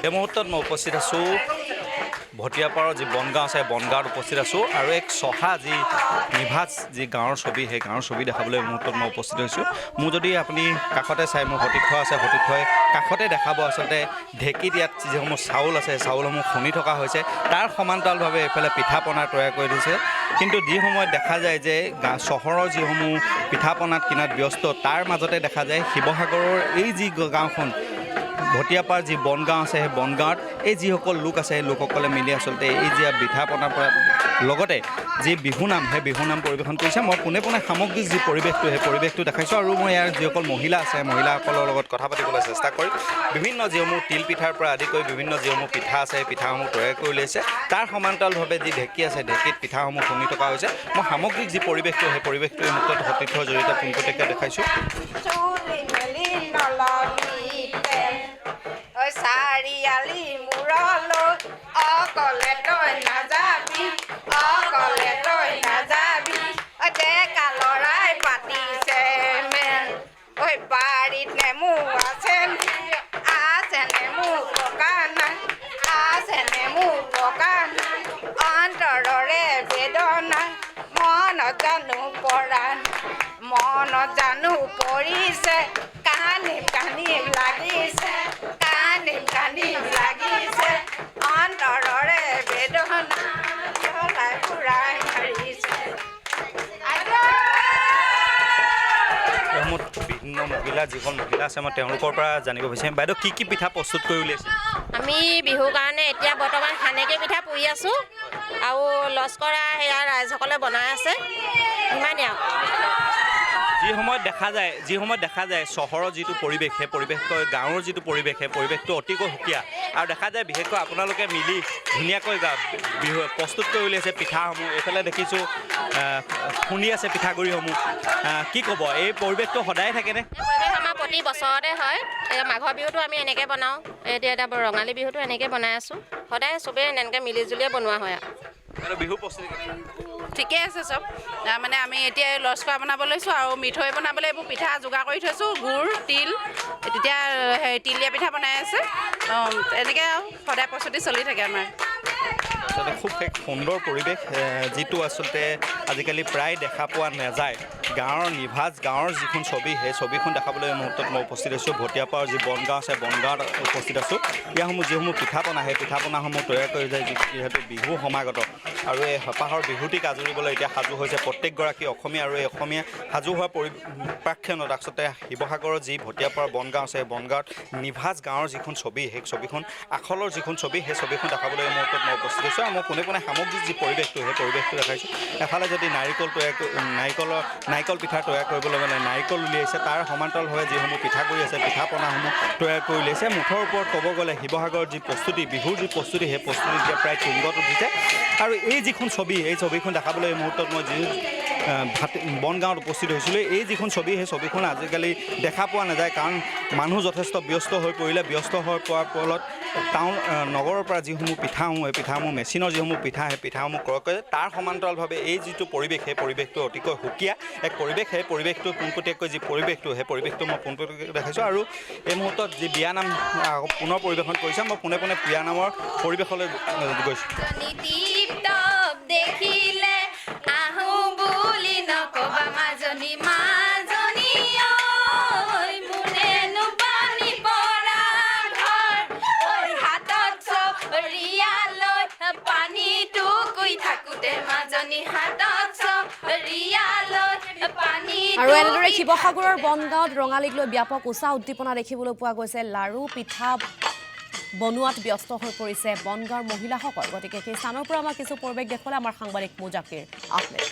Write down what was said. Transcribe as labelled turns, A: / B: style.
A: এই মুহূৰ্তত মই উপস্থিত আছোঁ ভটিয়াপাৰৰ যি বনগাঁও আছে বনগাঁৱত উপস্থিত আছোঁ আৰু এক চহা যি নিভাজ যি গাঁৱৰ ছবি সেই গাঁৱৰ ছবি দেখাবলৈ এই মুহূৰ্তত মই উপস্থিত হৈছোঁ। মোৰ যদি আপুনি কাষতে চাই মোৰ সতীৰ্থ আছে সতীৰ্থই কাষতে দেখাব আচলতে ঢেঁকীত ইয়াত যিসমূহ চাউল আছে চাউলসমূহ খুন্দি থকা হৈছে তাৰ সমান্তৰালভাৱে এইফালে পিঠা পনা তৈয়াৰ কৰি দিছে। কিন্তু যি সময়ত দেখা যায় যে চহৰৰ যিসমূহ পিঠা পনাত কিনাত ব্যস্ত তাৰ মাজতে দেখা যায় শিৱসাগৰৰ এই যি গাঁওখন ভটিয়াপাৰ যি বনগাঁও আছে সেই বনগাঁৱত এই যিসকল লোক আছে সেই লোকসকলে মিলি আচলতে এই যি পিঠা পনাৰ পৰা লগতে যি বিহুনাম সেই বিহুনাম পৰিৱেশন কৰিছে। মই পোনে পোনে সামগ্ৰিক যি পৰিৱেশটো সেই পৰিৱেশটো দেখাইছোঁ আৰু মই ইয়াৰ যিসকল মহিলা আছে মহিলাসকলৰ লগত কথা পাতিবলৈ চেষ্টা কৰি বিভিন্ন যিসমূহ তিল পিঠাৰ পৰা আদি কৰি বিভিন্ন যিসমূহ পিঠা আছে সেই পিঠাসমূহ তৈয়াৰ কৰি লৈছে তাৰ সমান্তৰালভাৱে যি ঢেঁকী আছে ঢেঁকীত পিঠাসমূহ খুন্দি থকা হৈছে। মই সামগ্ৰিক যি পৰিৱেশটো সেই পৰিৱেশটো এই মুহূৰ্তত সতীৰ্থৰ জৰিয়তে পোনপটীয়াকৈ দেখাইছোঁ।
B: চাৰিআলি মূৰলৈ অকলে তই নাযাবি অকলে তই নাযাবি ডেকা ল'ৰাই পাতিছে মেল ঐ বাৰীত নেমু আছে নেমু পকা নাই আছে নেমু পকা নাই অন্তৰৰে বেদনা মনত জানো পৰা মনত জানো পৰিছে কানি লাগিছে কানি লাগিছে অন্তৰৰে বেদনা চলাই ফুৰাই মাৰিছে।
A: বিভিন্ন মহিলা যিখন মহিলা আছে মই তেওঁলোকৰ পৰা জানিব বিচাৰিম বাইদেউ কি পিঠা প্ৰস্তুত কৰি উলিয়াইছে?
C: আমি বিহুৰ কাৰণে এতিয়া বৰ্তমান সানেকি পিঠা পুৰি আছোঁ আৰু লস্কৰা সেয়া ৰাইজসকলে বনাই আছে ইমানেই আৰু।
A: যি সময়ত দেখা যায় চহৰৰ যিটো পৰিৱেশ সেই পৰিৱেশতকৈ গাঁৱৰ যিটো পৰিৱেশ সেই পৰিৱেশটো অতিকৈ সুকীয়া আৰু দেখা যায় বিশেষকৈ আপোনালোকে মিলি ধুনীয়াকৈ বিহু প্ৰস্তুত কৰি উলিয়াইছে পিঠাসমূহ। এইফালে দেখিছোঁ খুন্দি আছে পিঠাগুড়িসমূহ। কি ক'ব এই পৰিৱেশটো সদায় থাকেনে?
C: পৰিৱেশ আমাৰ প্ৰতি বছৰতে হয়। মাঘৰ বিহুটো আমি এনেকৈ বনাওঁ, এতিয়া ৰঙালী বিহুটো এনেকৈ বনাই আছোঁ। সদায় চবেই এনেকৈ মিলি জুলিয়ে বনোৱা হয় আৰু
A: বিহু প্ৰস্তুতি
B: ঠিকে আছে চব। মানে আমি এতিয়া লস্কৰা বনাব লৈছোঁ আৰু মিঠৈ বনাবলৈ এইবোৰ পিঠা যোগাৰ কৰি থৈছোঁ গুড় তিল তেতিয়া তিল দিয়া পিঠা বনাই আছে। এনেকৈ আৰু সদায় প্ৰস্তুতি চলি থাকে আমাৰ।
A: আচলতে খুব এক সুন্দৰ পৰিৱেশ যিটো আচলতে আজিকালি প্ৰায় দেখা পোৱা নাযায়। গাঁৱৰ নিভাজ গাঁৱৰ যিখন ছবি সেই ছবিখন দেখাবলৈ এই মুহূৰ্তত মই উপস্থিত আছোঁ। ভটিয়াপাৰৰ যি বনগাঁও আছে বনগাঁৱত উপস্থিত আছোঁ। ইয়াসমূহ যিসমূহ পিঠা পনা সেই পিঠা পনাসমূহ তৈয়াৰ কৰি যায় যিহেতু বিহু সমাগত আৰু এই হেঁপাহৰ বিহুটিক আজৰিবলৈ এতিয়া সাজু হৈছে প্ৰত্যেকগৰাকী অসমীয়া আৰু এই অসমীয়া সাজু হোৱা পৰিপ্ৰেক্ষিতত আচলতে শিৱসাগৰৰ যি ভটিয়াপাৰৰ বনগাঁও আছে বনগাঁৱত নিভাজ গাঁৱৰ যিখন ছবি সেই ছবিখন আখলৰ যিখন ছবি সেই ছবিখন দেখাবলৈ এই মুহূৰ্তত মই উপস্থিত হৈছোঁ আৰু মই পোনে পোনে সামগ্ৰিক যি পৰিৱেশটো সেই পৰিৱেশটো দেখাইছোঁ। এফালে যদি নাৰিকল পিঠা তৈয়াৰ কৰিবলৈ মানে নাৰিকল উলিয়াইছে তাৰ সমান্তৰালভাৱে যিসমূহ পিঠাগুড়ি আছে পিঠা পনাসমূহ তৈয়াৰ কৰি উলিয়াইছে। মুঠৰ ওপৰত ক'ব গ'লে শিৱসাগৰৰ যি প্ৰস্তুতি বিহুৰ যি প্ৰস্তুতি সেই প্ৰস্তুতি এতিয়া প্ৰায় তুংগত উঠিছে আৰু এই যিখন ছবি এই ছবিখন দেখাবলৈ এই মুহূৰ্তত মই যি বনগাঁৱত উপস্থিত হৈছিলোঁ। এই যিখন ছবি সেই ছবিখন আজিকালি দেখা পোৱা নাযায় কাৰণ মানুহ যথেষ্ট ব্যস্ত হৈ পৰিলে। ব্যস্ত হৈ পৰাৰ ফলত নগৰৰ পৰা যিসমূহ পিঠাসমূহ এই পিঠাসমূহ মেচিনৰ যিসমূহ পিঠা সেই পিঠাসমূহ ক্ৰয় কৰে তাৰ সমান্তৰালভাৱে এই যিটো পৰিৱেশ সেই পৰিৱেশটো অতিকৈ সুকীয়া এক পৰিৱেশ। সেই পৰিৱেশটো পোনপটীয়াকৈ যি পৰিৱেশটো সেই পৰিৱেশটো মই পোনপটীয়াকৈ দেখাইছোঁ আৰু এই মুহূৰ্তত যি বিয়ানাম পুনৰ পৰিৱেশন কৰিছে মই পোনে পোনে বিয়ানামৰ পৰিৱেশলৈ গৈছোঁ।
C: দেখিলে আহো বুলি নকবা মাজনী মাজনী ঐ মোৰেনো পানী পৰা ঘৰ ঐ হাতত চৰিয়া লৈ পানীটো কৈ থাকোঁতে মাজনী হাতত চৰিয়া লৈ পানী।
D: আৰু এনেদৰে শিৱসাগৰৰ বনগাঁৱত ৰঙালীক লৈ ব্যাপক উৎসাহ উদ্দীপনা দেখিবলৈ পোৱা গৈছে। লাড়ু পিঠা বনোৱাত ব্যস্ত হৈ পৰিছে বনগাঁৱৰ মহিলাসকল। গতিকে সেই স্থানৰ পৰা আমাৰ কিছু পৰিৱেশ দেখুৱালে আমাৰ সাংবাদিক মুজাকিৰ আহমেদ।